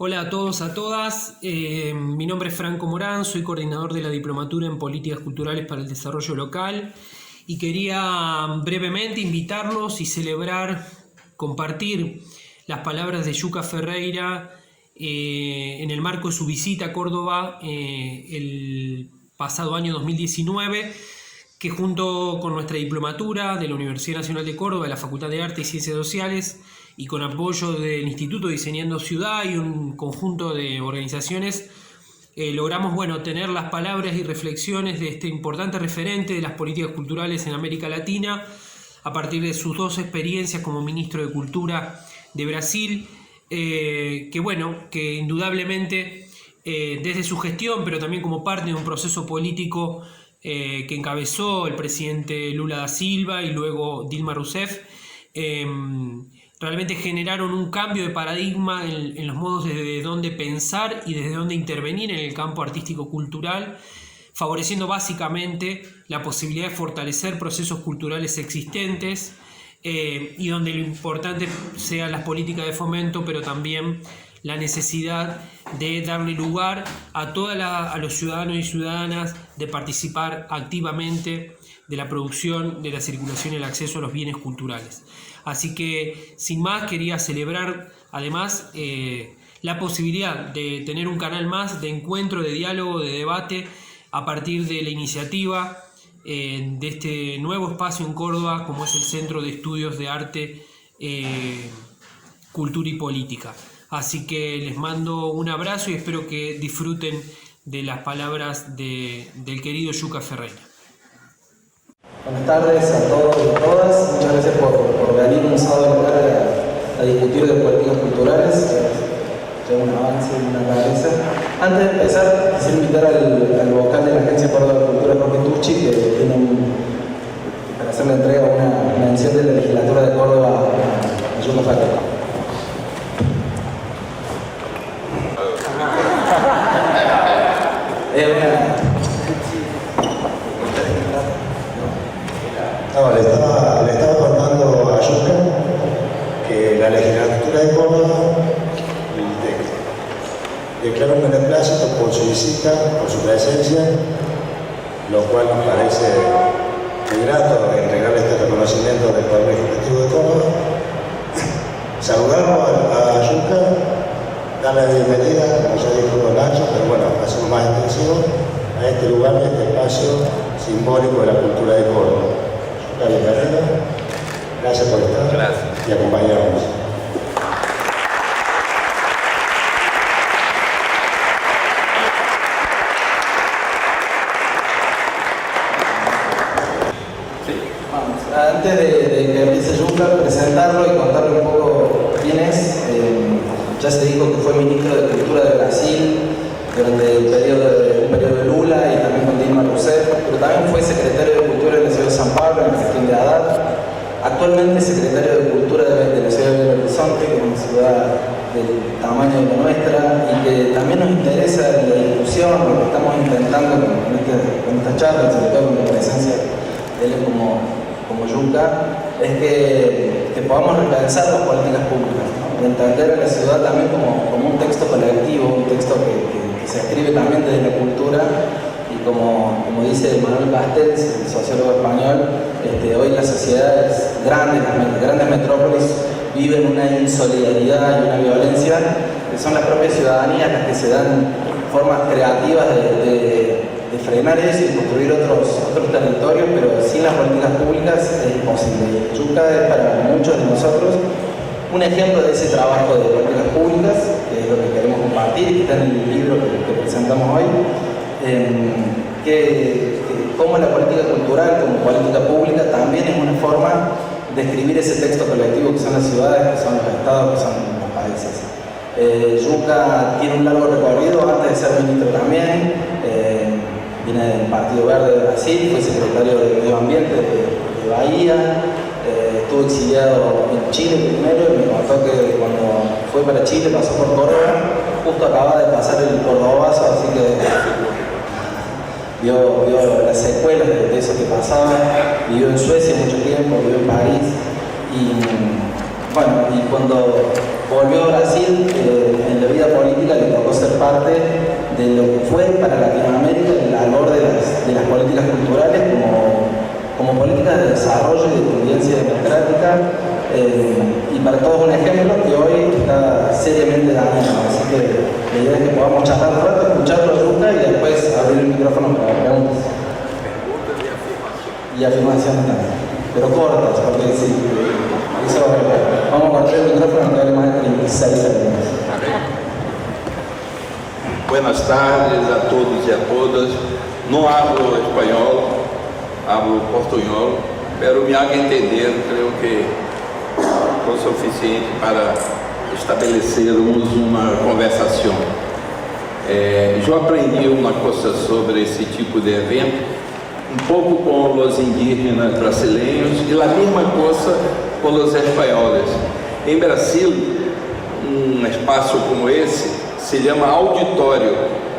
Hola a todos, a todas. Mi nombre es Franco Morán, soy coordinador de la Diplomatura en Políticas Culturales para el Desarrollo Local y quería brevemente invitarlos y celebrar, compartir las palabras de Yuka Ferreira en el marco de su visita a Córdoba el pasado año 2019, que junto con nuestra diplomatura de la Universidad Nacional de Córdoba, de la Facultad de Arte y Ciencias Sociales, y con apoyo del Instituto Diseñando Ciudad y un conjunto de organizaciones, logramos tener las palabras y reflexiones de este importante referente de las políticas culturales en América Latina, a partir de sus dos experiencias como ministro de Cultura de Brasil, que indudablemente desde su gestión, pero también como parte de un proceso político que encabezó el presidente Lula da Silva y luego Dilma Rousseff, realmente generaron un cambio de paradigma en los modos desde dónde pensar y desde dónde intervenir en el campo artístico-cultural, favoreciendo básicamente la posibilidad de fortalecer procesos culturales existentes y donde lo importante sean las políticas de fomento, pero también la necesidad de darle lugar a los ciudadanos y ciudadanas de participar activamente de la producción, de la circulación y el acceso a los bienes culturales. Así que, sin más, quería celebrar además la posibilidad de tener un canal más de encuentro, de diálogo, de debate a partir de la iniciativa de este nuevo espacio en Córdoba, como es el Centro de Estudios de Arte, Cultura y Política. Así que les mando un abrazo y espero que disfruten de las palabras del querido Yuka Ferreira. Buenas tardes a todos y a todas. Muchas gracias por venir un sábado a discutir de políticas culturales. Ya un avance y una rareza. Antes de empezar, quisiera invitar al vocal de la Agencia Córdoba de Cultura, Jorge Tucci, que tiene para hacer la entrega una mención de la legislatura de Córdoba a Yuka Ferreira. Le estaba contando a Yuka que la legislatura de Córdoba declara un beneplácito por su visita, por su presencia, lo cual nos parece muy grato entregarle este reconocimiento del Poder Legislativo de Córdoba. Saludamos a Yuka, darle la bienvenida, como ya dijo Nacho, pero hacemos más extensivo, a este lugar, a este espacio simbólico de la cultura de Córdoba. Bienvenida. Gracias por estar y acompañarnos. Antes de que empiece Yuka, presentarlo y contarle un poco quién es. Ya se dijo que fue ministro de Cultura de Brasil durante un periodo de Lula y también con Dilma Rousseff, pero también fue secretario de Cultura de la ciudad de San Pablo en la gestión de Haddad. Actualmente es secretario de Cultura de la ciudad de Belo Horizonte, que es una ciudad del tamaño de la nuestra y que también nos interesa la discusión, lo que estamos intentando con esta charla, sobre todo con la presencia de él como Yuka, es que podamos repensar las políticas públicas, ¿no? Y entender a la ciudad también como un texto colectivo, un texto que se escribe también desde la cultura y como dice Manuel Castells, el sociólogo español, hoy las sociedades grandes, las grandes metrópolis viven una insolidaridad y una violencia que son las propias ciudadanías las que se dan formas creativas de frenar eso y construir otros territorios, pero sin las políticas públicas es imposible. Yuka es para muchos de nosotros un ejemplo de ese trabajo de políticas públicas, que es lo que queremos compartir, que está en el libro que presentamos hoy, que como la política cultural, como política pública, también es una forma de escribir ese texto colectivo que son las ciudades, que son los estados, que son los países. Yuka tiene un largo recorrido antes de ser ministro también, viene del Partido Verde de Brasil, fue secretario de Medio Ambiente de Bahía, estuvo exiliado en Chile primero y me contó que cuando fue para Chile pasó por Córdoba, justo acaba de pasar el cordobazo, así que vio las secuelas de eso que pasaba, vivió en Suecia mucho tiempo, vivió en París y cuando volvió a Brasil en la vida política fue para Latinoamérica el valor de las políticas culturales como políticas de desarrollo y de convivencia democrática, y para todos un ejemplo que hoy está seriamente dañado. Así que la idea es que podamos charlar un rato, escucharlo a Yuka y después abrir el micrófono para preguntas. Y afirmaciones también, pero cortas, porque sí, eso, vamos a cortar el micrófono que hable más de 36 segundos. Buenas tardes a todos e a todas. Não hablo espanhol, hablo portunhol, pero me haga entender, creio que foi suficiente para estabelecermos uma conversação. Eu aprendi uma coisa sobre esse tipo de evento, um pouco com os indígenas brasileiros e a mesma coisa com os espanhóis. Em Brasil, um espaço como esse se chama auditório,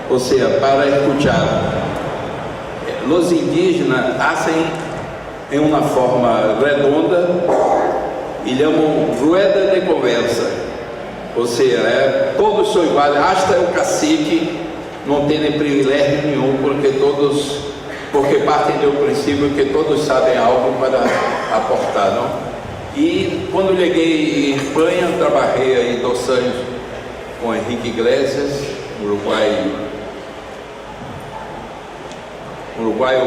ou seja, para escuchar. Os indígenas fazem em uma forma redonda e chamam rueda de conversa, ou seja, todos são iguais, até o cacique não tem privilégio nenhum, porque partem do princípio que todos sabem algo para aportar, não? E quando cheguei em Espanha, trabalhei aí 2 anos com Henrique Iglesias, uruguaio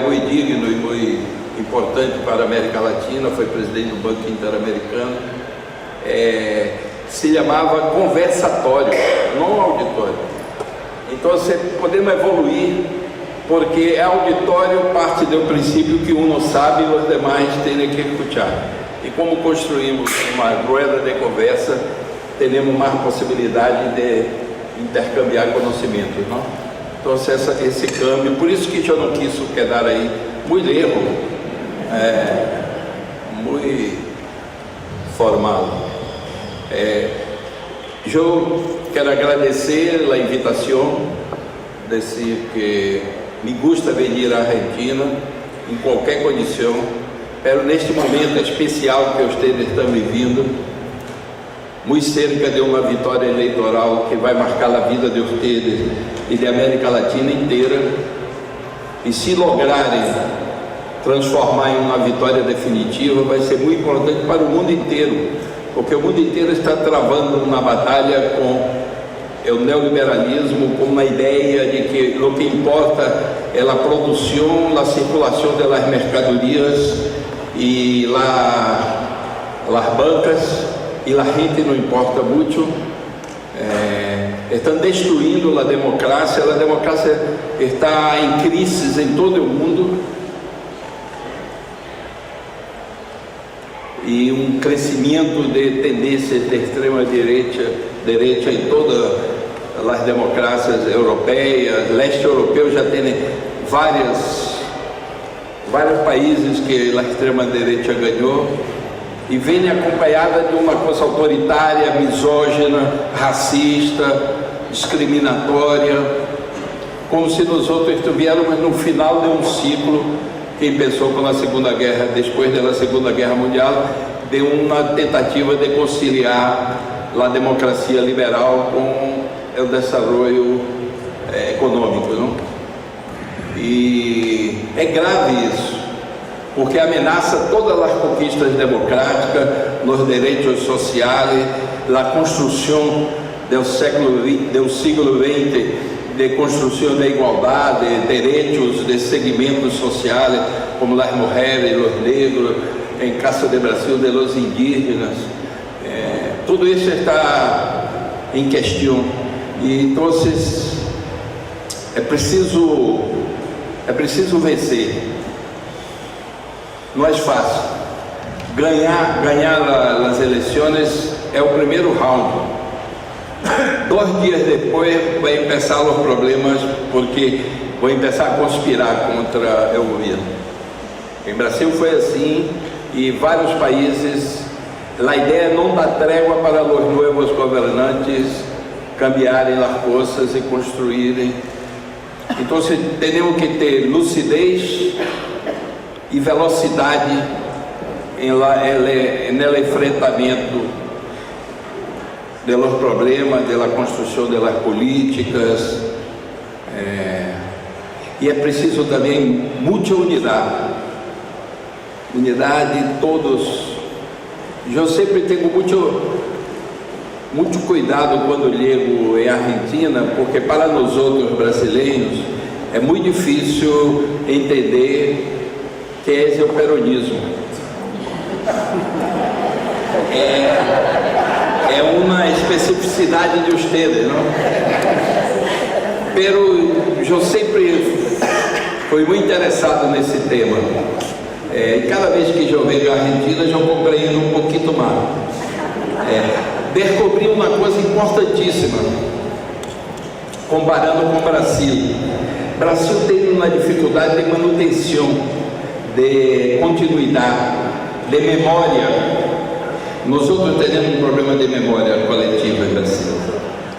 muito digno e muito importante para a América Latina, foi presidente do Banco Interamericano, se chamava conversatório, não auditório. Então podemos evoluir, porque auditório parte do princípio que um não sabe e os demais têm que escutar. E como construímos uma roda de conversa, teremos mais possibilidade de intercambiar conhecimentos, não? Então esse câmbio, por isso que eu não quis quedar aí muito erro, muito formal. Eu quero agradecer a invitação, dizer que me gusta vir à Argentina em qualquer condição, mas neste momento especial que vocês estão vivendo, muito cerca de uma vitória eleitoral que vai marcar a vida de vocês e da América Latina inteira, e se lograrem transformar em uma vitória definitiva, vai ser muito importante para o mundo inteiro, porque o mundo inteiro está travando uma batalha com o neoliberalismo, com uma ideia de que o que importa é a produção, a circulação das mercadorias e as bancas, e a gente não importa muito. Estão destruindo a democracia está em crise em todo o mundo, e um crescimento de tendências de extrema direita em todas as democracias europeias. Leste europeu já tem vários países que a extrema direita ganhou, e vem acompanhada de uma coisa autoritária, misógina, racista, discriminatória, como se nós outros estivéssemos no final de um ciclo que começou com a Segunda Guerra, depois da Segunda Guerra Mundial, de uma tentativa de conciliar a democracia liberal com o desenvolvimento econômico, não? E é grave isso, porque ameaça todas as conquistas democráticas, os direitos sociais, a construção do século XX, de construção da igualdade, direitos de segmentos sociais, como as mulheres, os negros, em caso de Brasil, de los indígenas. Tudo isso está em questão, e então é preciso vencer. Não é fácil. Ganhar as eleições é o primeiro round. 2 dias depois vai começar os problemas, porque vão começar a conspirar contra o governo. Em Brasil foi assim, e vários países. A ideia é não dar trégua para os novos governantes cambiarem as coisas e construírem. Então temos que ter lucidez e velocidade no enfrentamento dos problemas, da construção das políticas, E é preciso também muita unidade. Unidade, todos. Eu sempre tenho muito cuidado quando ligo em Argentina, porque para nós outros brasileiros é muito difícil entender que é o peronismo. É uma especificidade de ustedes, não? Pero eu sempre fui muito interessado nesse tema. E cada vez que eu vejo a Argentina, eu compreendo um pouquinho mais. Descobri uma coisa importantíssima, comparando com o Brasil. O Brasil tem uma dificuldade de manutenção, de continuidade, de memória. Nós outros temos um problema de memória coletiva em Brasil.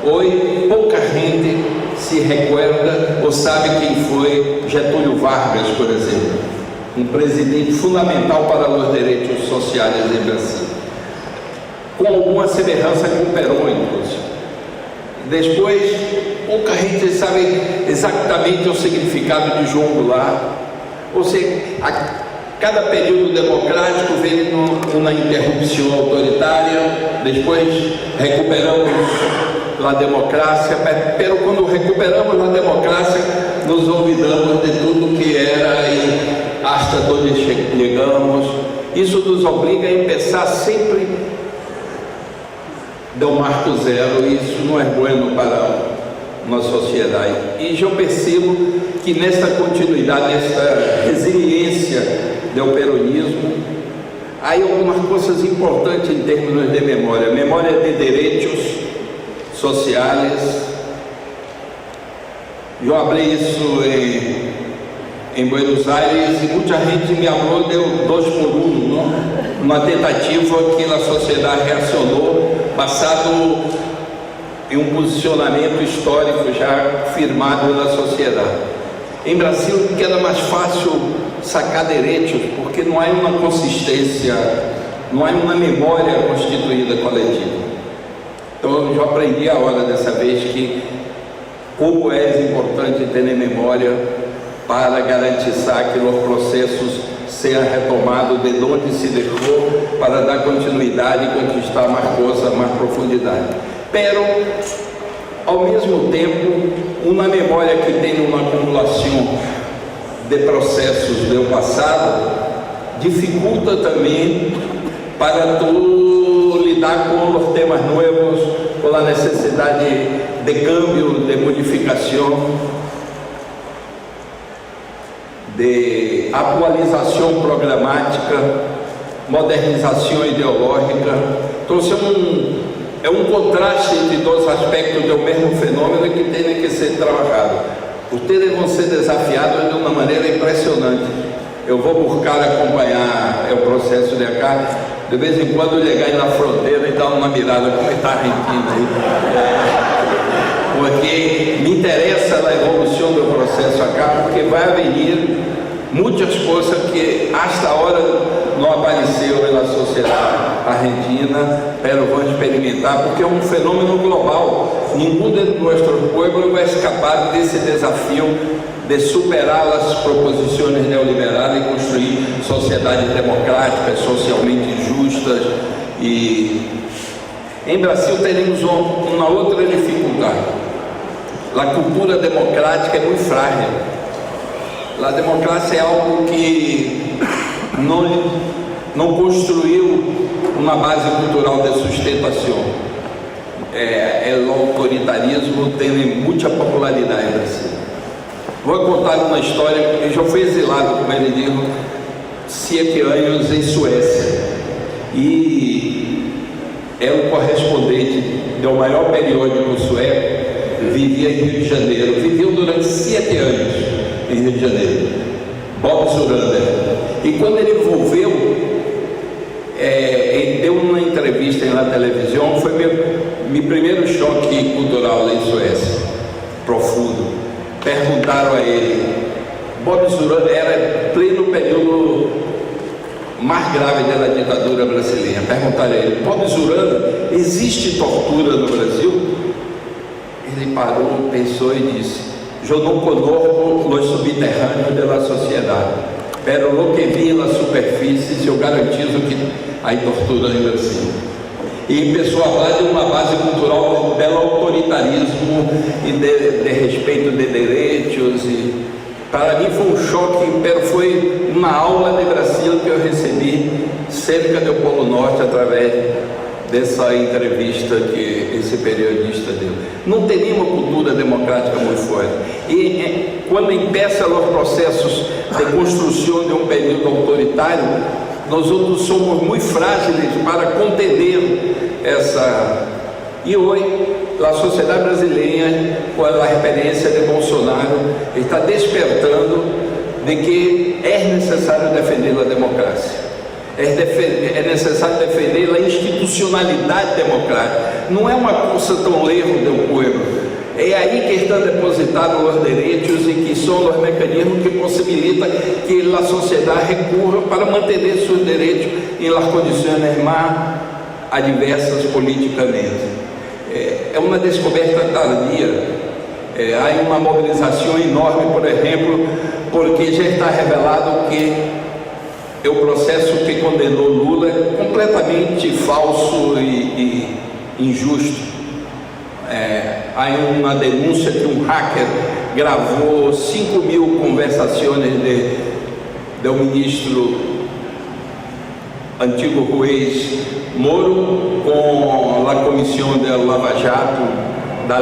Hoje, pouca gente se recuerda ou sabe quem foi Getúlio Vargas, por exemplo, um presidente fundamental para os direitos sociais em Brasil, com alguma semelhança com Perón, inclusive. Depois, pouca gente sabe exatamente o significado de João Goulart. Ou seja, cada período democrático vem uma interrupção autoritária, depois recuperamos a democracia, mas quando recuperamos a democracia, nos olvidamos de tudo que era e hasta onde chegamos. Isso nos obriga a pensar sempre do marco zero, e isso não é bueno para uma sociedade. E eu percebo que nesta continuidade, nesta resiliência do peronismo, há algumas coisas importantes em termos de memória. Memória de direitos sociais. Eu abri isso em Buenos Aires e muita gente me falou de 2 por 1, não? Uma tentativa que a sociedade reacionou, basado em um posicionamento histórico já firmado na sociedade. Em Brasil queda mais fácil sacar direitos, porque não há uma consistência, não há uma memória constituída coletiva. Então eu aprendi a hora dessa vez que como é importante ter memória para garantizar que os processos sejam retomados de onde se deixou, para dar continuidade e conquistar mais coisa, mais profundidade. Pero, ao mesmo tempo, uma memória que tem uma acumulação de processos do passado dificulta também para tu lidar com os temas novos, com a necessidade de câmbio, de modificação, de atualização programática, modernização ideológica. Então é um contraste entre 2 aspectos do mesmo fenômeno que tem que ser trabalhado. Vocês vão ser desafiados de uma maneira impressionante. Eu vou buscar acompanhar o processo de cá, de vez em quando chegar na fronteira e dar uma mirada como está a Argentina aí. Porque me interessa a evolução do processo acá, porque vai haver muitas coisas que hasta agora não apareceu na sociedade argentina, pero vão experimentar, porque é um fenômeno global. Nenhum de nossos povos vai escapar desse desafio de superar as proposições neoliberais e construir sociedades democráticas, socialmente justas. E em Brasil temos uma outra dificuldade. A cultura democrática é muito frágil. A democracia é algo que não construiu uma base cultural de sustentação. O autoritarismo tem muita popularidade em Brasil. Vou contar uma história. Eu já fui exilado, como ele diz, 7 anos em Suécia. E é o correspondente do maior periódico sueco, vivia em Rio de Janeiro. Viveu durante 7 anos em Rio de Janeiro. Bob Surander. E quando ele volveu, ele deu uma entrevista na televisão. Foi meu primeiro choque cultural lá em Suécia, profundo. Perguntaram a ele, Bob Surander era pleno período mais grave da ditadura brasileira. Perguntaram a ele, Bob Surander, existe tortura no Brasil? Ele parou, pensou e disse, yo no conozco los subterráneos de la sociedad, pero lo que vi en la superfície, eu garantizo que há tortura no Brasil. E começou a falar de uma base cultural belo autoritarismo e de respeito de direitos. E para mim foi um choque, pero foi uma aula de Brasil que eu recebi cerca do Polo Norte através dessa entrevista que esse periodista deu. Não tem nenhuma cultura democrática muito forte. E quando empeçam os processos de construção de um período autoritário, nós outros somos muito frágeis para conter essa. E hoje, a sociedade brasileira, com a experiência de Bolsonaro, está despertando de que é necessário defender a democracia. É necessário defender a institucionalidade democrática. Não é uma coisa tão leve do povo. É aí que estão depositados os direitos e que são os mecanismos que possibilitam que a sociedade recorra para manter seus direitos em las condições mais adversas politicamente. É uma descoberta tardia. Há uma mobilização enorme, por exemplo, porque já está revelado que o processo que condenou Lula é completamente falso e injusto. Há uma denúncia que um hacker gravou 5.000 conversações do ministro antigo juiz Moro com a comissão da Lava Jato, da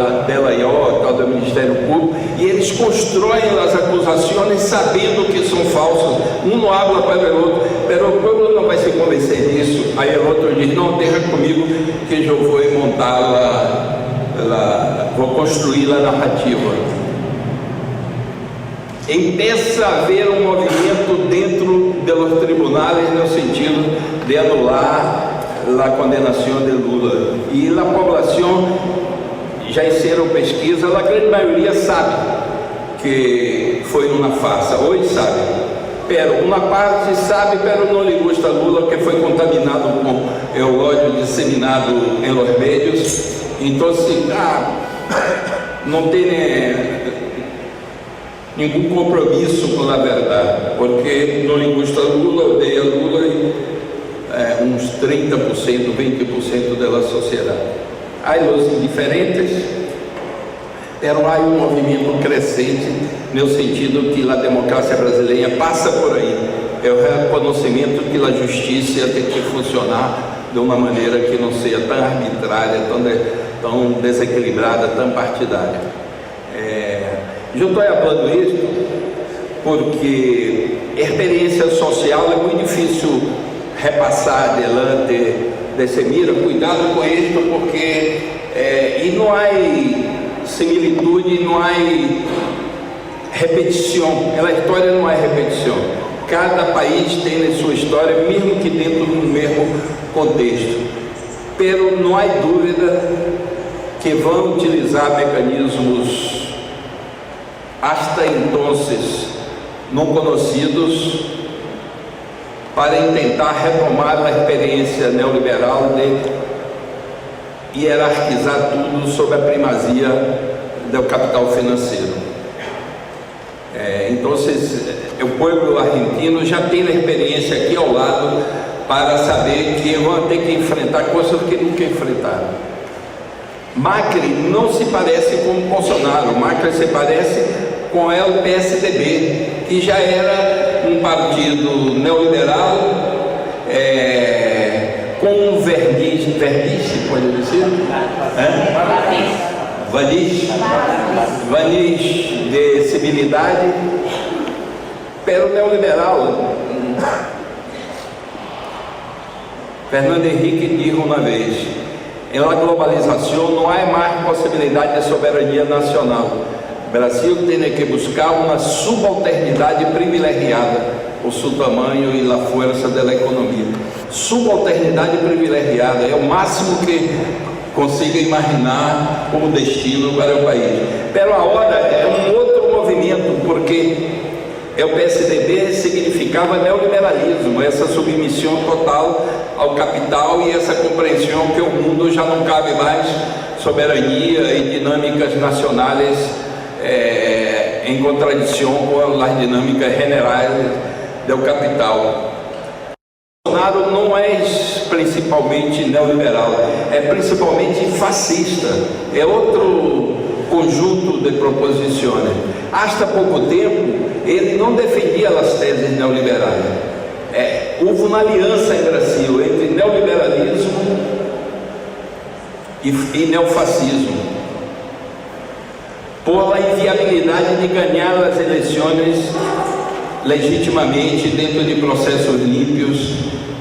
IOTA, do Ministério Público, e eles constroem as acusações sabendo que são falsas. Um não habla para o outro, mas o povo não vai se convencer disso. Aí o outro diz: não, deixa comigo que eu vou montar vou construir a narrativa. Empieza a haver um movimento dentro dos tribunais no sentido de anular a condenação de Lula. E a população, já hicieron pesquisa, a grande maioria sabe que foi uma farsa, hoje sabe. Pero uma parte sabe, pero não lhe gusta Lula, que foi contaminado com o ódio disseminado em los médios. Então, não tem nenhum compromisso com a verdade, porque não lhe gusta Lula, odeia Lula e uns 30%, 20% da sociedade. Há os indiferentes, pero há um movimento crescente no sentido que a democracia brasileira passa por aí. É o reconhecimento que a justiça tem que funcionar de uma maneira que não seja tão arbitrária, tão desequilibrada, tão partidária. Eu estou falando isso porque a experiência social é muito difícil repassar adiante desse mira. Cuidado com isso, porque e não há similitude, não há repetição. A história não é repetição. Cada país tem a sua história, mesmo que dentro do mesmo contexto. Pero não há dúvida que vão utilizar mecanismos hasta entonces não conhecidos para tentar retomar a experiência neoliberal de hierarquizar tudo sob a primazia do capital financeiro. Então, o povo argentino já tem a experiência aqui ao lado para saber que vão ter que enfrentar coisas que nunca enfrentaram. Macri não se parece com Bolsonaro, Macri se parece com o PSDB, que já era um partido neoliberal, com um verniz, pode dizer? Verniz de civilidade, pero neoliberal. Fernando Henrique disse uma vez: em la globalização não há mais possibilidade de soberania nacional. O Brasil tem que buscar uma subalternidade privilegiada por seu tamanho e a força da economia. Subalternidade privilegiada é o máximo que consiga imaginar como destino para o país. Pero agora é um outro movimento, porque o PSDB significava neoliberalismo, essa submissão total ao capital e essa compreensão que o mundo já não cabe mais soberania e dinâmicas nacionais en contradição com as dinâmicas generais do capital. Bolsonaro não é principalmente neoliberal, é principalmente fascista, é outro conjunto de proposições. Hasta pouco tempo, ele não defendia as teses neoliberais. Houve uma aliança em Brasil entre neoliberalismo e neofascismo, por a inviabilidade de ganhar as eleições legitimamente dentro de processos límpios,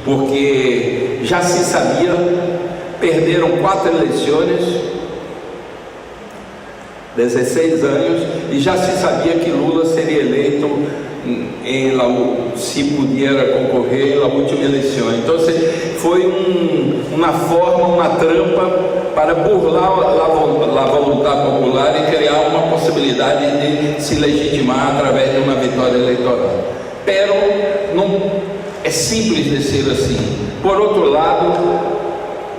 porque já se sabia, perderam 4 eleições, 16 anos, e já se sabia que Lula seria eleito se puder concorrer na última eleição. Então foi uma forma, uma trampa para burlar a vontade popular e criar uma possibilidade de se legitimar através de uma vitória eleitoral. Pero não é simples de ser assim. Por outro lado,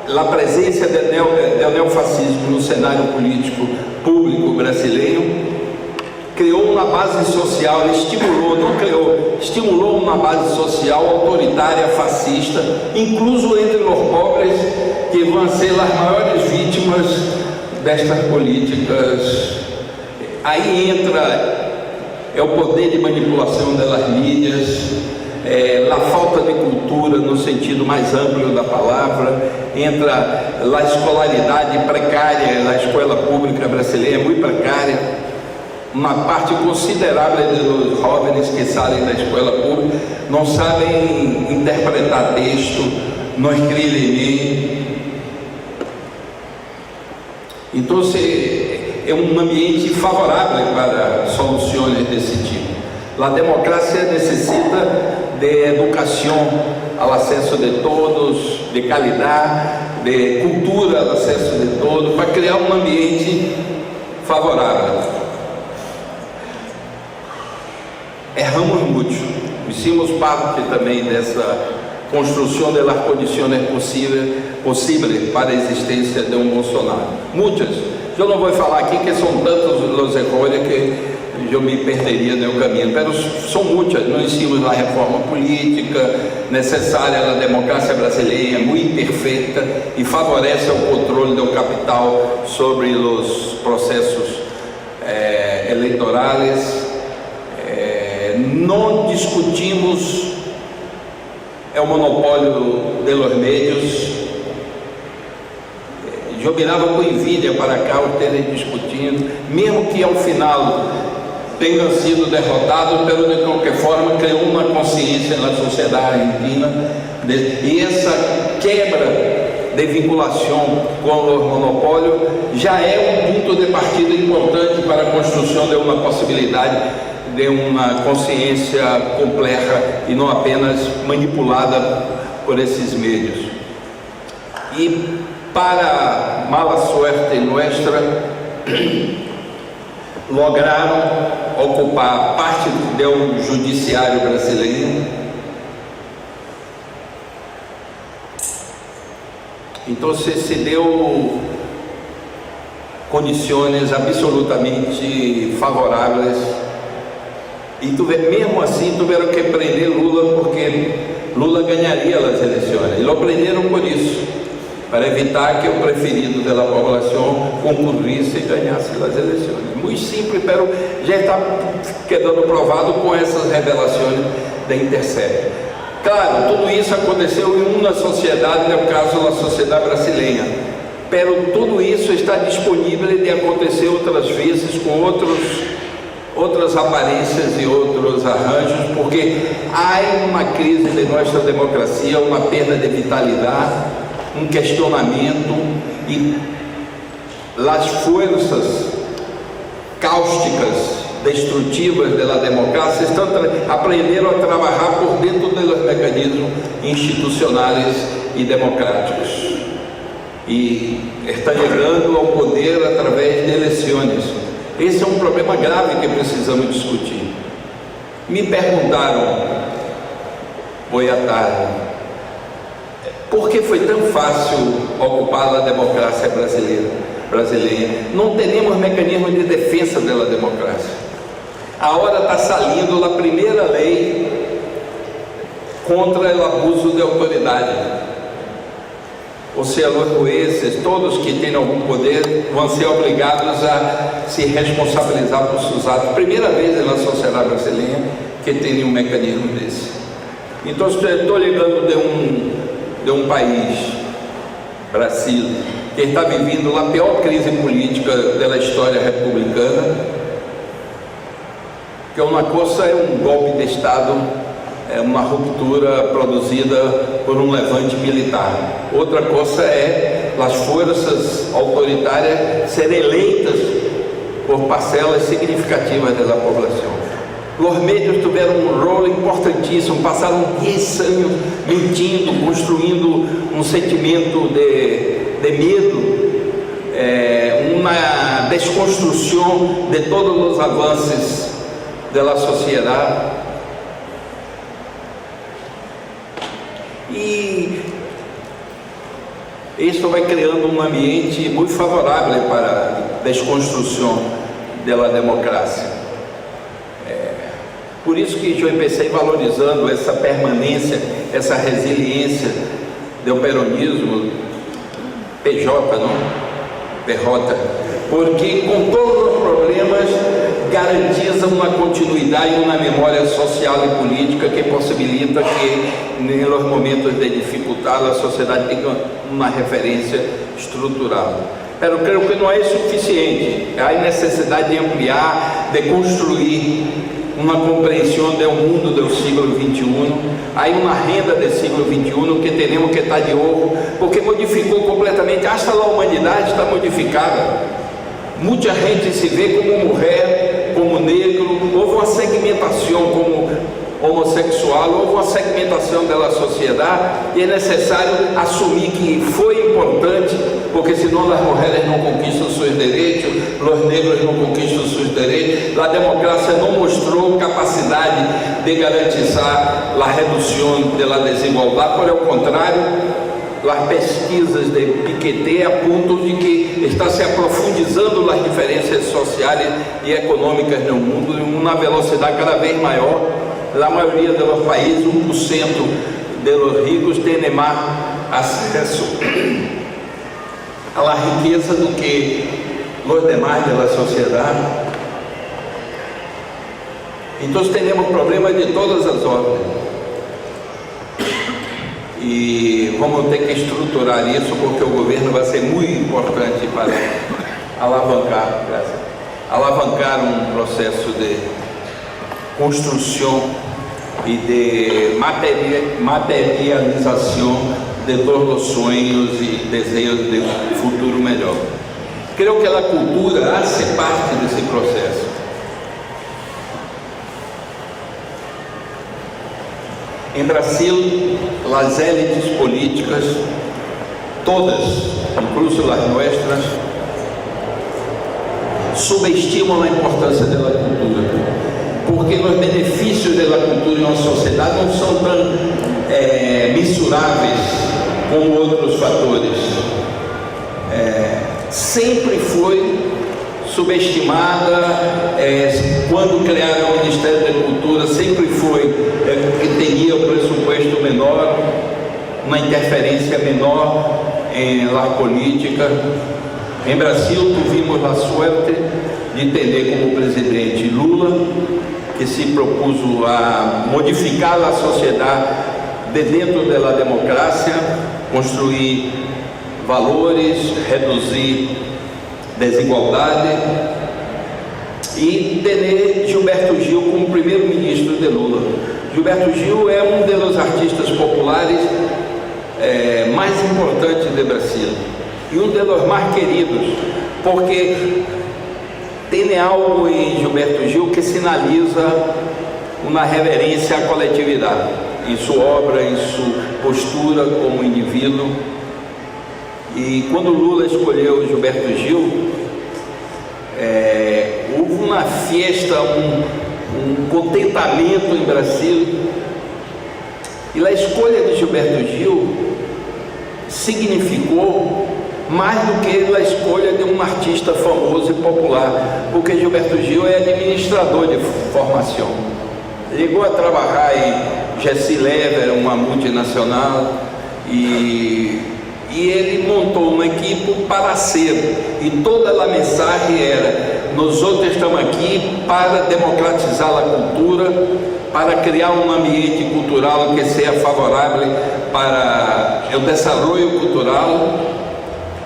a presença do neofascismo no cenário político público brasileiro criou uma base social, estimulou uma base social autoritária, fascista, incluso entre os pobres, que vão ser as maiores vítimas destas políticas. Aí entra o poder de manipulação das mídias, a falta de cultura no sentido mais amplo da palavra, entra a escolaridade precária, a escola pública brasileira é muito precária. Uma parte considerável dos jovens que saem da escola pública não sabem interpretar texto, não escrevem bem. Então é um ambiente favorável para soluções desse tipo. A democracia necessita de educação ao acesso de todos, de qualidade, de cultura ao acesso de todos, para criar um ambiente favorável. Erramos muito, hicimos parte também dessa construção das condições possíveis para a existência de um Bolsonaro. Muitas, eu não vou falar aqui que são tantos os erros que eu me perderia no caminho, mas são muitas. Nós hicimos a reforma política necessária à democracia brasileira, muito perfeita, e favorece o controle do capital sobre os processos eleitorais. Não discutimos o monopólio dos meios. Eu mirava com envidia para cá o terem discutindo, mesmo que ao final tenham sido derrotados, pero de qualquer forma criou uma consciência na sociedade argentina, e essa quebra de vinculação com o monopólio já é um ponto de partida importante para a construção de uma possibilidade de uma consciência complexa e não apenas manipulada por esses meios. E para mala suerte nuestra, lograram ocupar parte do judiciário brasileiro. Então se deu condições absolutamente favoráveis. E mesmo assim tiveram que prender Lula, porque Lula ganharia as eleições. E lo prenderam por isso, para evitar que o preferido da população concorrisse e ganhasse as eleições. Muito simples, mas já está quedando provado com essas revelações da Intercept. Claro, tudo isso aconteceu em uma sociedade, no caso da sociedade brasileira. Pero tudo isso está disponível de acontecer outras vezes com outras aparências e outros arranjos, porque há uma crise de nossa democracia, uma perda de vitalidade, um questionamento, e as forças cáusticas, destrutivas da democracia aprenderam a trabalhar por dentro dos mecanismos institucionais e democráticos, e está chegando ao poder através de eleições. Esse é um problema grave que precisamos discutir. Me perguntaram hoje à tarde por que foi tão fácil ocupar a democracia brasileira. brasileira. Não temos mecanismos de defesa da democracia. Agora está saindo a primeira lei contra o abuso de autoridade. Ou seja, os juízes, todos que têm algum poder, vão ser obrigados a se responsabilizar por seus atos. Primeira vez na sociedade brasileira que tem um mecanismo desse. Então, estou ligando de um país, Brasil, que está vivendo a pior crise política da história republicana, que uma coisa é um golpe de Estado, é uma ruptura produzida por um levante militar. Outra coisa é as forças autoritárias serem eleitas por parcelas significativas da população. Os médios tiveram um rol importantíssimo, passaram 10 anos mentindo, construindo um sentimento de medo, uma desconstrução de todos os avanços da sociedade. E isso vai criando um ambiente muito favorável para a desconstrução da democracia. Por isso que eu comecei valorizando essa permanência, essa resiliência do peronismo, PJ, não? PJ, porque com todos os problemas garantiza uma continuidade e uma memória social e política que possibilita que, nos momentos de dificuldade, a sociedade tenha uma referência estrutural. Mas eu creio que não é suficiente. Há necessidade de ampliar, de construir uma compreensão do mundo do século XXI. Há uma renda do século XXI que temos que estar de olho, porque modificou completamente. Hasta a humanidade está modificada. Muita gente se vê como mulher, como negro. Houve uma segmentação como homossexual, houve uma segmentação da sociedade, e é necessário assumir que foi importante, porque senão as mulheres não conquistam seus direitos, os negros não conquistam seus direitos. A democracia não mostrou capacidade de garantizar a redução da desigualdade, por ao contrário, as pesquisas de Piketty apontam de que está se aprofundizando as diferenças sociais e econômicas no mundo em uma velocidade cada vez maior. Na maioria dos países, 1% dos ricos tem mais acesso à riqueza do que os demais da sociedade. Então temos problemas de todas as ordens. E vamos ter que estruturar isso, porque o governo vai ser muito importante para alavancar um processo de construção e de materialização de todos os sonhos e desejos de um futuro melhor. Creio que a cultura faz parte desse processo. Em Brasil, as élites políticas, todas, incluso as nossas, subestimam a importância da cultura, porque os benefícios da cultura em uma sociedade não são tão mensuráveis como outros fatores. Sempre foi subestimada, quando criaram o Ministério da Cultura, sempre foi que teria um pressuposto menor, uma interferência menor na política. Em Brasil, tivemos a sorte de ter como presidente Lula, que se propôs a modificar a sociedade de dentro da democracia, construir valores, reduzir desigualdade, e ter Gilberto Gil como primeiro-ministro de Lula. Gilberto Gil é um dos artistas populares mais importantes do Brasil e um dos mais queridos, porque tem algo em Gilberto Gil que sinaliza uma reverência à coletividade, em sua obra, em sua postura como indivíduo. E quando Lula escolheu Gilberto Gil, houve uma festa, um contentamento em Brasil, e a escolha de Gilberto Gil significou mais do que a escolha de um artista famoso e popular, porque Gilberto Gil é administrador de formação. Chegou a trabalhar em Gessi Lever, uma multinacional, e ele montou uma equipe para ser, e toda a mensagem era: nós outros estamos aqui para democratizar a cultura, para criar um ambiente cultural que seja favorável para o desenvolvimento cultural,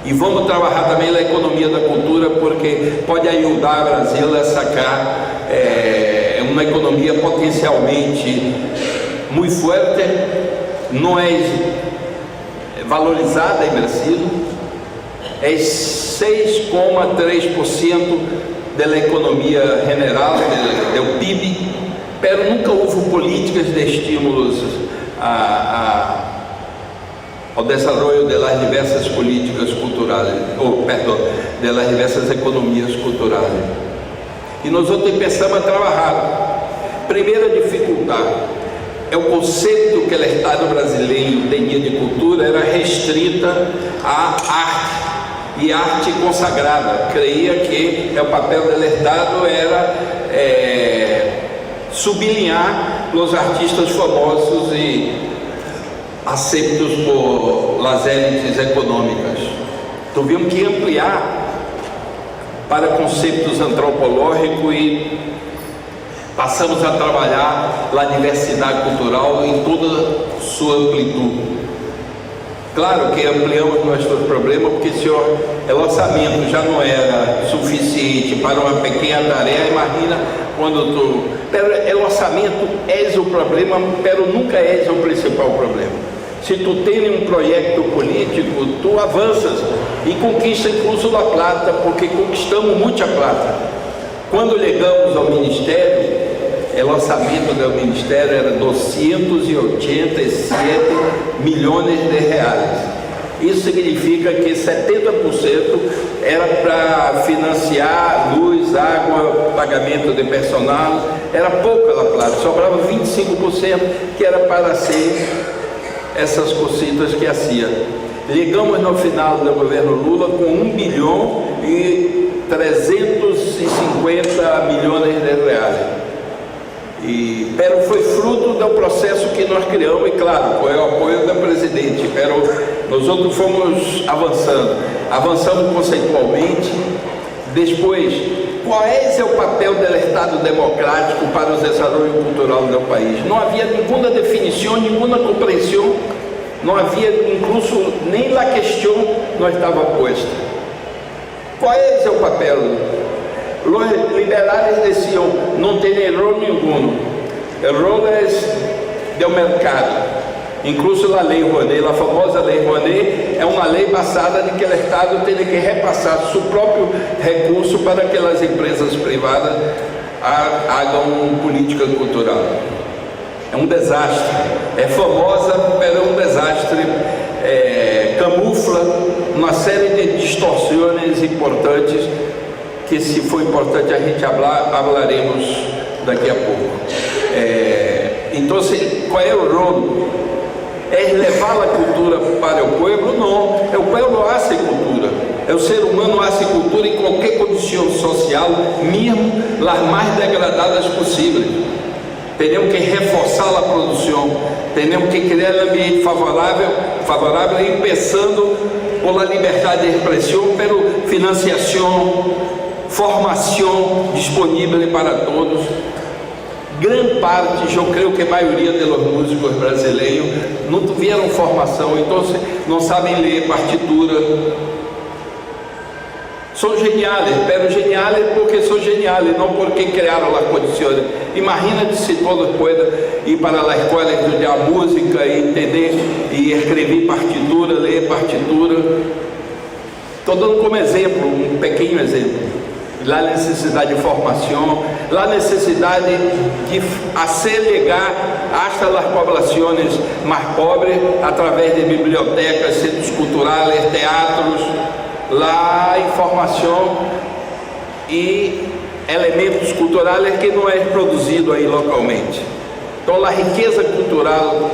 e vamos trabalhar também na economia da cultura, porque pode ajudar o Brasil a sacar uma economia potencialmente muito forte, não é valorizada em Brasil, é 6,3% da economia general, do PIB, mas nunca houve políticas de estímulos ao desenvolvimento das diversas políticas culturais, das diversas economias culturais. E nós outros pensamos a trabalhar. Primeira dificuldade é o conceito que o Estado brasileiro tinha de cultura era restrita à arte, e arte consagrada. Creia que o papel do Estado era sublinhar os artistas famosos e aceitos por as élites econômicas. Tivemos que ampliar para conceitos antropológicos e passamos a trabalhar a diversidade cultural em toda sua amplitude. Claro que ampliamos nossos problemas, porque se o orçamento já não era suficiente para uma pequena tarefa, imagina quando o orçamento é o problema, mas nunca é o principal problema. Se tu tem um projeto político, tu avanças e conquista incluso a plata, porque conquistamos muita plata. Quando chegamos ao Ministério, o orçamento do Ministério era 287 milhões de reais. Isso significa que 70% era para financiar luz, água, pagamento de personal, era pouca a plata, sobrava 25% que era para ser essas cositas que hacía. Chegamos no final do governo Lula com 1 bilhão e 350 milhões de reais. Pero foi fruto do processo que nós criamos, e claro, com o apoio do presidente. Pero nós outros fomos avançamos conceitualmente. Depois, qual é o papel do Estado democrático para o desenvolvimento cultural do país? Não havia nenhuma definição, nenhuma compreensão, não havia incluso nem a questão não estava posta. Qual é o papel? Os liberais diziam: não tem erro nenhum, o rol é do mercado. Incluso a Lei Rouanet, a famosa Lei Rouanet, é uma lei basada em que o Estado tem que repassar seu próprio recurso para que as empresas privadas hagam política cultural. É um desastre, é famosa, mas é um desastre, camufla uma série de distorções importantes que, se for importante, a gente falaremos daqui a pouco. Então, qual é o rol? É levar a cultura para o povo? Não, o povo hace cultura, o ser humano hace cultura em qualquer condição social, mesmo as mais degradadas possíveis. Temos que reforçar a produção, temos que criar um ambiente favorável, começando por a liberdade de expressão, pela financiação, formação disponível para todos. Grande parte, eu creio que a maioria dos músicos brasileiros não tiveram formação, então não sabem ler partitura. São geniais, pero geniales porque são geniales, não porque criaram as condições. Imagina se todos podem ir para a escola estudar música e entender e escrever partitura, ler partitura. Estou dando como exemplo, um pequeno exemplo. La necessidade de formação, la necessidade de fazer chegar hasta as populações mais pobres através de bibliotecas, centros culturais, teatros, la informação e elementos culturais que não é produzido aí localmente. Então, a riqueza cultural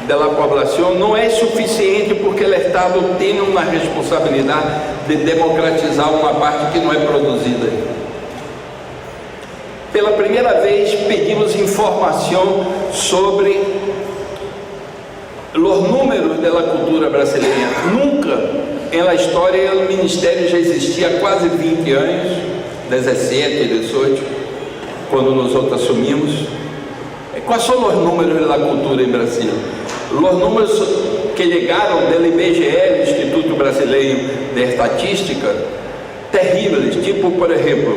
da população não é suficiente, porque o Estado tem uma responsabilidade de democratizar uma parte que não é produzida. Pela primeira vez pedimos informação sobre os números da cultura brasileira. Nunca na história o Ministério já existia há quase 20 anos, 17, 18, quando nós assumimos. Quais são os números da cultura em Brasil? Os números que chegaram do IBGE, Instituto Brasileiro de Estatística, terríveis, tipo, por exemplo,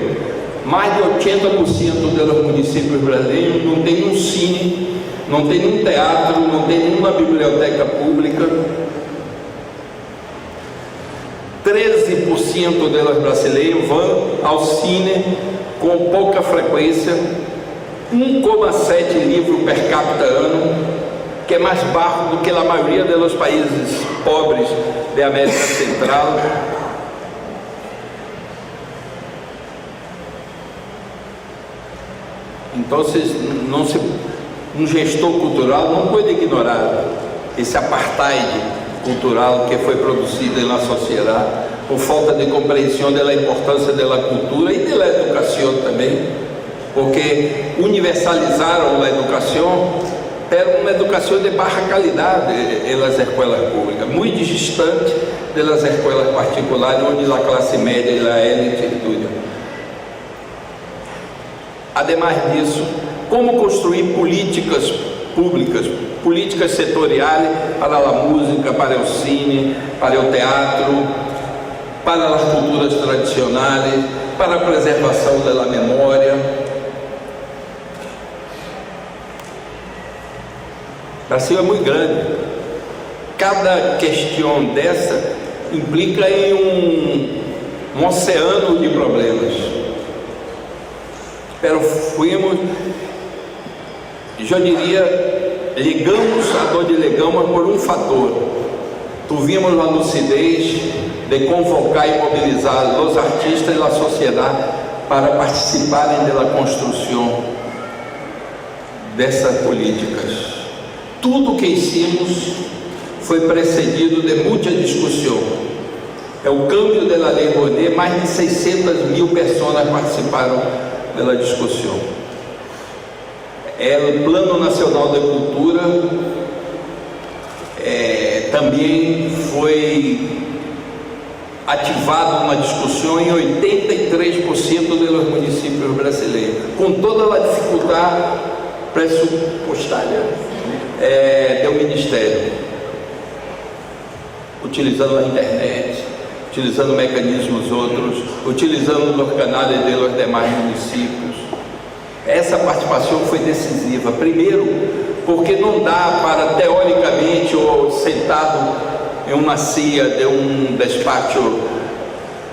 mais de 80% dos municípios brasileiros não tem um cine, não tem um teatro, não tem nenhuma biblioteca pública. 13% dos brasileiros vão ao cine com pouca frequência, 1,7 livros per capita ano, que é mais baixo do que a maioria dos países pobres da América Central. Então, um gestor cultural não pode ignorar esse apartheid cultural que foi produzido na sociedade por falta de compreensão da importância da cultura e da educação também, porque universalizaram a educação, era uma educação de baixa qualidade nas escolas públicas, muito distante das escolas particulares, onde a classe média e a élite estuda. Ademais disso, como construir políticas públicas, políticas setoriais para a música, para o cine, para o teatro, para as culturas tradicionais, para a preservação da memória. O Brasil é muito grande. Cada questão dessa implica em um oceano de problemas. Pero fuimos, eu diria, ligamos a onde ligamos por um fator. Tuvimos a lucidez de convocar e mobilizar os artistas e a sociedade para participarem da construção dessas políticas. Tudo que hicimos foi precedido de muita discussão. É o câmbio da Lei Rouanet, mais de 600 mil pessoas participaram da discussão. O Plano Nacional da Cultura também foi ativado uma discussão em 83% dos municípios brasileiros, com toda a dificuldade pressupostária do Ministério, utilizando a internet, utilizando mecanismos outros, utilizando os canais dos demais municípios. Essa participação foi decisiva. Primeiro, porque não dá para, teoricamente, ou sentado em uma cia de um despacho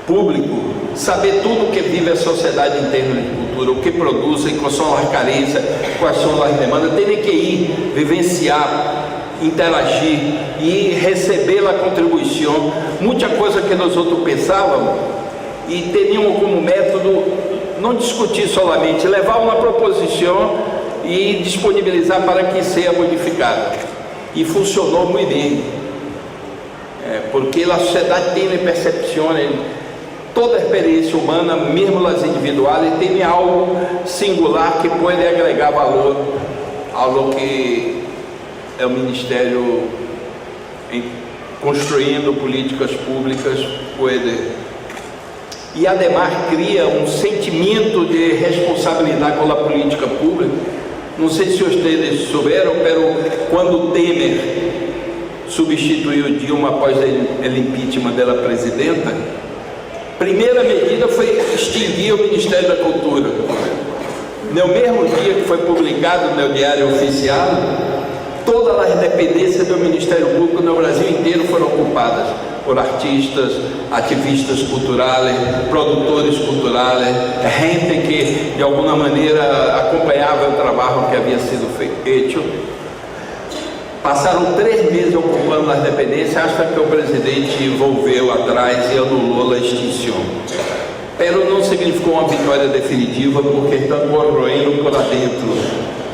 público, saber tudo o que vive a sociedade em termos de cultura, o que produzem, quais são as carências, quais são as demandas. Tem que ir, vivenciar, interagir e receber a contribuição. Muita coisa que nós outros pensávamos e teríamos como método não discutir somente, levar uma proposição e disponibilizar para que seja modificada. E funcionou muito bem, porque a sociedade tem uma percepção, toda a experiência humana, mesmo as individuais, tem algo singular que pode agregar valor ao que é o Ministério construindo políticas públicas pode. E ademais cria um sentimento de responsabilidade com a política pública. Não sei se vocês souberam, mas quando Temer substituiu Dilma após o impeachment da presidenta, a primeira medida foi extinguir o Ministério da Cultura. No mesmo dia que foi publicado no Diário Oficial, todas as dependências do Ministério Público no Brasil inteiro foram ocupadas por artistas, ativistas culturais, produtores culturais, gente que de alguma maneira acompanhava o trabalho que havia sido feito. Passaram 3 meses ocupando as dependências, até que o presidente volveu atrás e anulou a extinção. Pero não significou uma vitória definitiva, porque estão corroendo por lá dentro,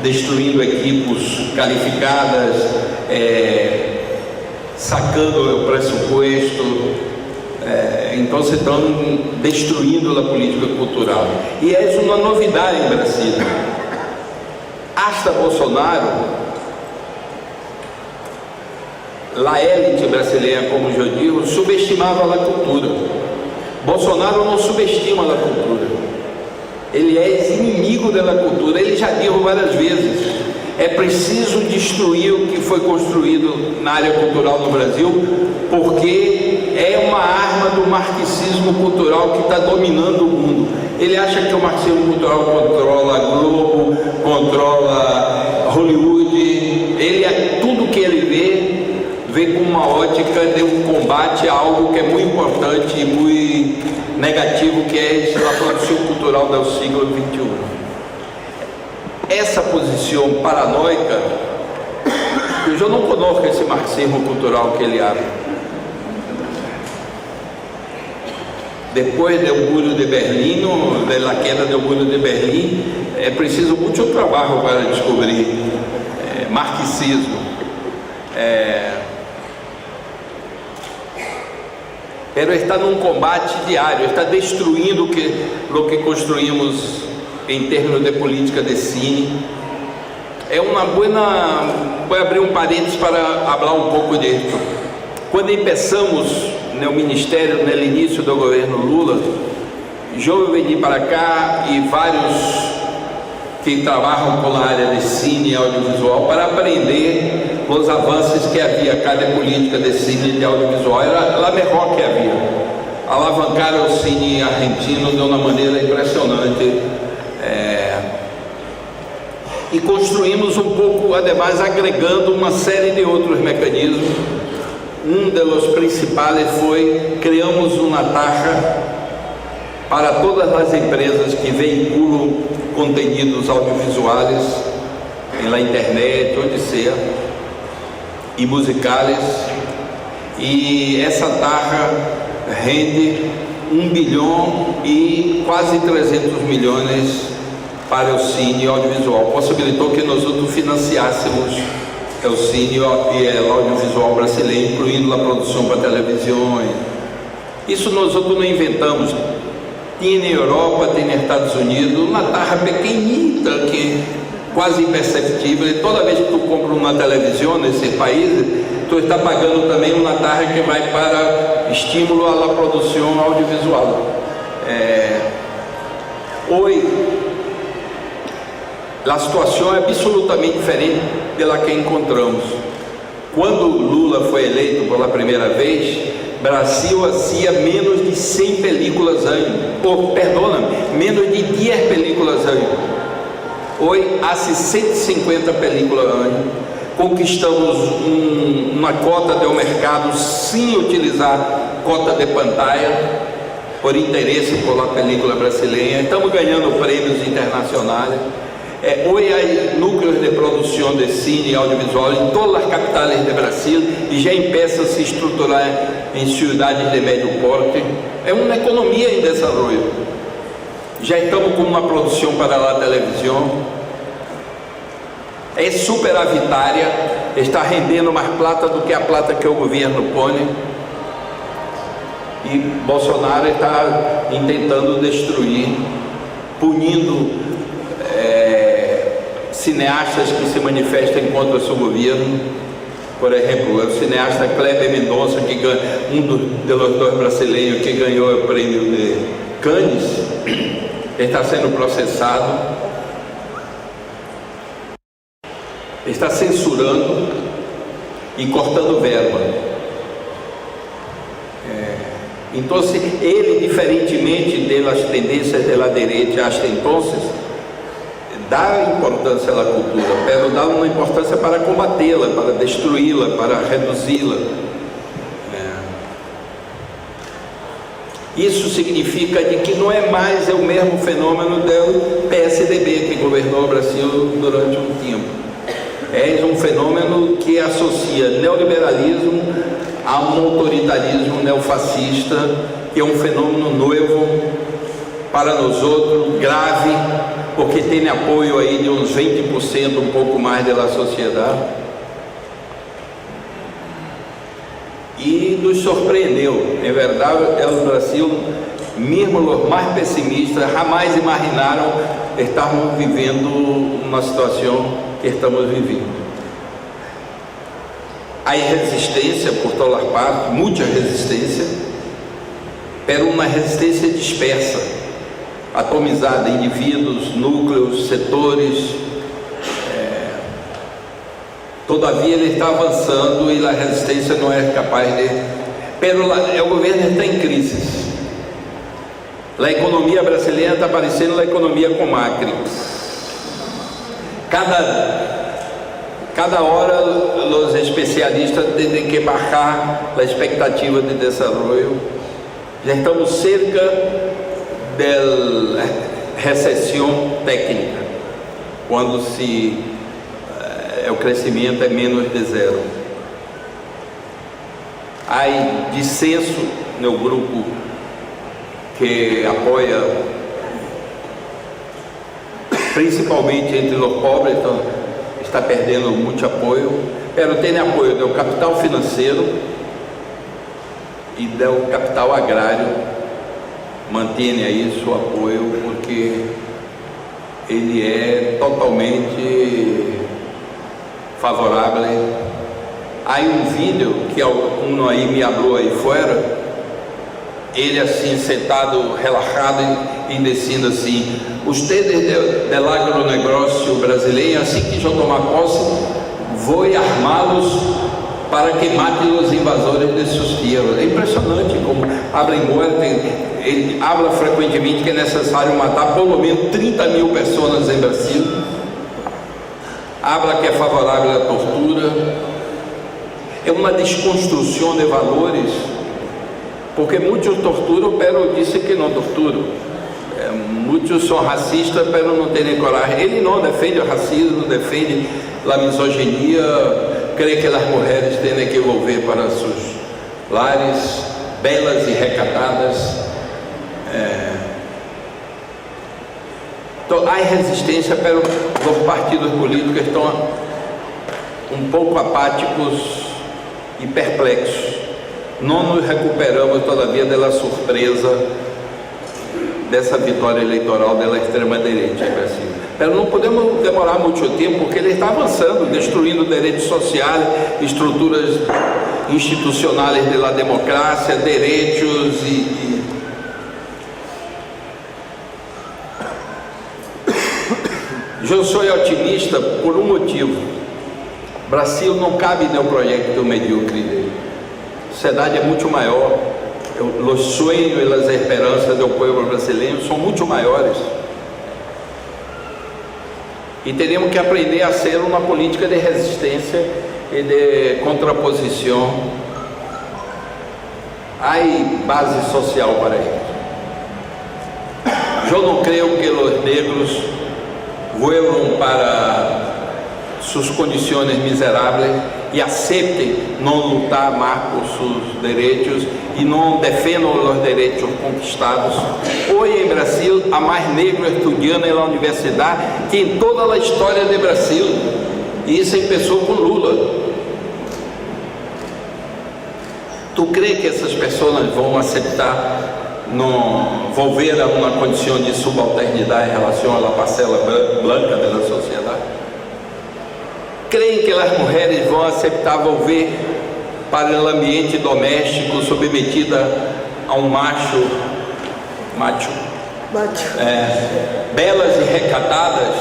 destruindo equipes qualificadas, sacando o pressuposto, então se estão destruindo a política cultural. E é uma novidade em Brasília. Hasta Bolsonaro, a élite brasileira, como eu digo, subestimava a cultura. Bolsonaro não subestima a cultura. Ele é inimigo da cultura. Ele já disse várias vezes: é preciso destruir o que foi construído na área cultural no Brasil, porque é uma arma do marxismo cultural que está dominando o mundo. Ele acha que o marxismo cultural controla a Globo, controla Hollywood. Tudo que ele vê com uma ótica de um combate a algo que é muito importante e muito negativo, que é a produção cultural do século XXI. Essa posição paranoica, eu não conheço esse marxismo cultural que ele abre. Depois do muro de Berlim, da queda do muro de Berlim, é preciso muito trabalho para descobrir marxismo. Ele está num combate diário, está destruindo o que construímos em termos de política de cine. Vou abrir um parênteses para falar um pouco disso. Quando começamos no ministério, no início do governo Lula, eu vim para cá e vários que trabalham com a área de cine e audiovisual para aprender os avanços que havia cada política de cine e de audiovisual. Era a melhor que havia. Alavancaram o cine argentino de uma maneira impressionante. E construímos um pouco, ademais, agregando uma série de outros mecanismos. Um dos principais foi: criamos uma taxa para todas as empresas que veiculam conteúdos audiovisuais na internet, onde seja, e musicais, e essa taxa rende 1 bilhão e quase 300 milhões para o cine audiovisual. Possibilitou que nós financiássemos o cine e o audiovisual brasileiro, incluindo a produção para televisão. Isso nós não inventamos. Tem na Europa, tem nos Estados Unidos, uma taxa pequenita, que quase imperceptível. E toda vez que tu compra uma televisão nesse país, tu está pagando também uma taxa que vai para estímulo à produção audiovisual. Hoje, a situação é absolutamente diferente da que encontramos. Quando Lula foi eleito pela primeira vez, Brasil fazia menos de 100 películas ano, menos de 10 películas ano. Hoje, há 150 películas ano. Conquistamos uma cota do mercado sem utilizar cota de pantalla, por interesse pela película brasileira. Estamos ganhando prêmios internacionais. Hoje há núcleos de produção de cine e audiovisual em todas as capitais do Brasil e já começa a se estruturar em cidades de médio porte. É uma economia em desenvolvimento. Já estamos com uma produção para a televisão. É superavitária, está rendendo mais plata do que a plata que o governo põe. E Bolsonaro está tentando destruir, punindo cineastas que se manifestam contra o seu governo. Por exemplo, o cineasta Kleber Mendonça, que um dos dois brasileiros que ganhou o prêmio de Cannes, está sendo processado, está censurando e cortando verba. Então, ele, diferentemente das tendências da direita hasta então, dá importância à cultura, pero dá uma importância para combatê-la, para destruí-la, para reduzi-la. Isso significa de que não é mais o mesmo fenômeno do PSDB que governou o Brasil durante um tempo. É um fenômeno que associa neoliberalismo a um autoritarismo neofascista, que é um fenômeno novo para nós outros, grave, porque tem apoio aí de uns 20%, um pouco mais da sociedade. E nos surpreendeu, é verdade, o Brasil, mesmo os mais pessimistas, jamais imaginaram estarmos vivendo uma situação que estamos vivendo. Há resistência por todas as partes, muita resistência, mas uma resistência dispersa, atomizada, indivíduos, núcleos, setores. Todavia ele está avançando e a resistência não é capaz de... o governo está em crise. A economia brasileira está parecendo a economia com Macri. Cada hora os especialistas têm que baixar a expectativa de desenvolvimento. Já estamos cerca da recessão técnica, quando o crescimento é menos de zero. Há dissenso no grupo que apoia, principalmente entre os pobres, então está perdendo muito apoio, mas tem apoio do capital financeiro e do capital agrário, mantém aí seu apoio, porque ele é totalmente favorável. Há vídeo que um aí me falou aí fora, ele assim sentado, relaxado e dizendo assim: ustedes del agronegócio brasileiro, assim que eu tomar posse, vou armá-los para que matem os invasores de seus tierras. É impressionante como habla em muerte. Ele habla frequentemente que é necessário matar pelo menos 30 mil pessoas em Brasil. Habla que é favorável à tortura. É uma desconstrução de valores, porque muitos torturam, pero dizem que não torturam. Muitos são racistas, pero não têm coragem. Ele não defende o racismo, defende a misoginia, crê que as mulheres têm que volver para seus lares, belas e recatadas. Então, há resistência, pero os partidos políticos estão um pouco apáticos e perplexos. Não nos recuperamos todavia da surpresa dessa vitória eleitoral da extrema-direita em Brasil. Mas não podemos demorar muito tempo, porque ele está avançando, destruindo direitos sociais, estruturas institucionais da democracia, direitos Eu sou otimista por um motivo. Brasil não cabe no projeto medíocre dele. A sociedade é muito maior. Os sonhos e as esperanças do povo brasileiro são muito maiores. E teremos que aprender a ser uma política de resistência e de contraposição. Há base social para isso. Eu não creio que os negros vuelvam para suas condições miseráveis e aceitem não lutar mais por seus direitos e não defendam os direitos conquistados. Hoje em Brasil há mais negros estudando na universidade que em toda a história do Brasil, e isso começou com Lula. Tu crê que essas pessoas vão aceitar volver a uma condição de subalternidade em relação à parcela branca da sociedade? Creem que as mulheres vão aceitar volver para o ambiente doméstico submetida a um macho, belas e recatadas?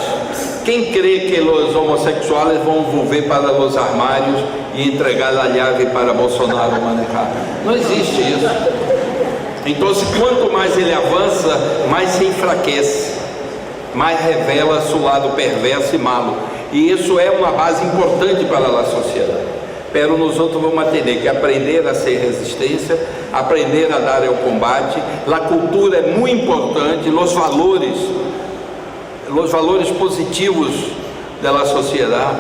Quem crê que os homossexuais vão volver para os armários e entregar a chave para Bolsonaro manejar? Não existe isso. Então, quanto mais ele avança, mais se enfraquece, mais revela seu lado perverso e malo. E isso é uma base importante para a sociedade. Pero nós outros vamos ter que aprender a ser resistência, aprender a dar o combate. A cultura é muito importante, os valores positivos da sociedade.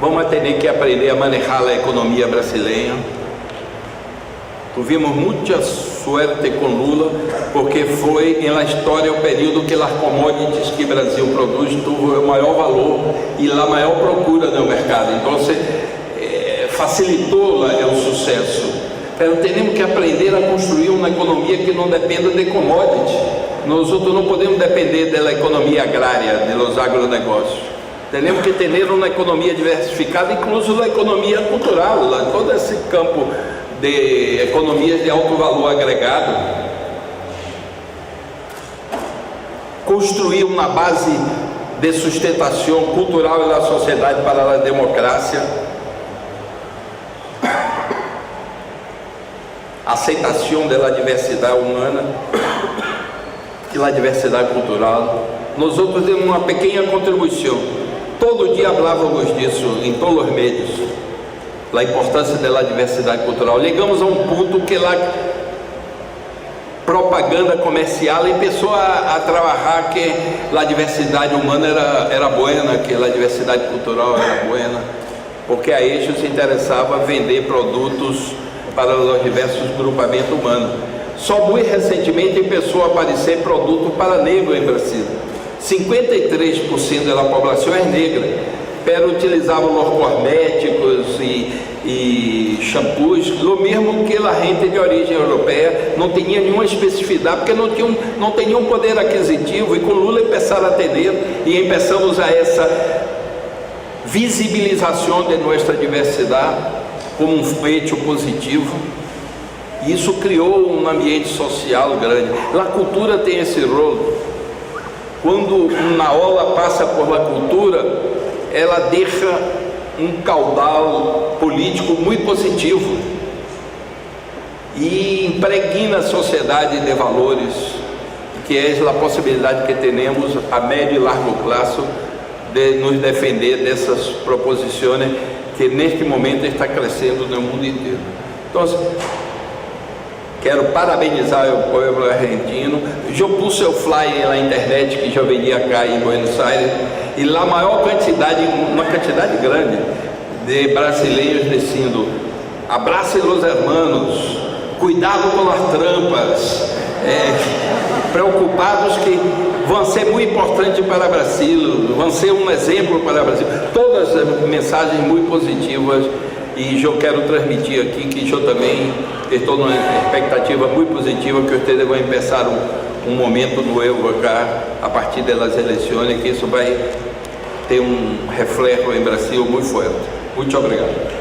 vamos ter que aprender a manejar a economia brasileira. Tuvimos muita sorte com Lula, porque foi na história o período que as commodities que o Brasil produz teve o maior valor e a maior procura no mercado. Então, facilitou o sucesso. Mas temos que aprender a construir uma economia que não dependa de commodities. Nós outros não podemos depender da economia agrária, dos agronegócios. Temos que ter uma economia diversificada, incluso a economia cultural, todo esse campo de economias de alto valor agregado. Construir uma base de sustentação cultural da sociedade para a democracia, aceitação da diversidade humana e da diversidade cultural. Nós outros temos uma pequena contribuição. Todo dia falávamos disso em todos os meios, a importância da diversidade cultural. Chegamos a um ponto que a propaganda comercial começou a trabalhar que a diversidade humana era boa, que a diversidade cultural era boa, porque a Eixo se interessava em vender produtos para os diversos grupamentos humanos. Só muito recentemente começou a aparecer produto para negro em Brasil. 53% da população é negra, pero utilizavam os cosméticos e shampoos, o mesmo que a gente de origem europeia, não tinha nenhuma especificidade, porque não tinha um poder aquisitivo, e com Lula começaram a ter, e começamos a essa visibilização de nossa diversidade como um feito positivo. Isso criou um ambiente social grande. A cultura tem esse rolo. Quando uma ola passa por la cultura, ela deixa um caudal político muito positivo e impregna a sociedade de valores, que é a possibilidade que temos a médio e largo prazo de nos defender dessas proposições que neste momento está crescendo no mundo inteiro. Então, quero parabenizar o povo argentino. Eu pus o flyer na internet que já vendia cá em Buenos Aires, e lá a maior quantidade, uma quantidade grande de brasileiros dizendo: abracem os hermanos, cuidado com as trampas, preocupados que vão ser muito importantes para o Brasil, vão ser um exemplo para o Brasil. Todas as mensagens muito positivas. E eu quero transmitir aqui que eu também estou numa expectativa muito positiva que vocês vão começar um momento novo cá a partir das eleições, que isso vai ter um reflexo em Brasil muito forte. Muito obrigado.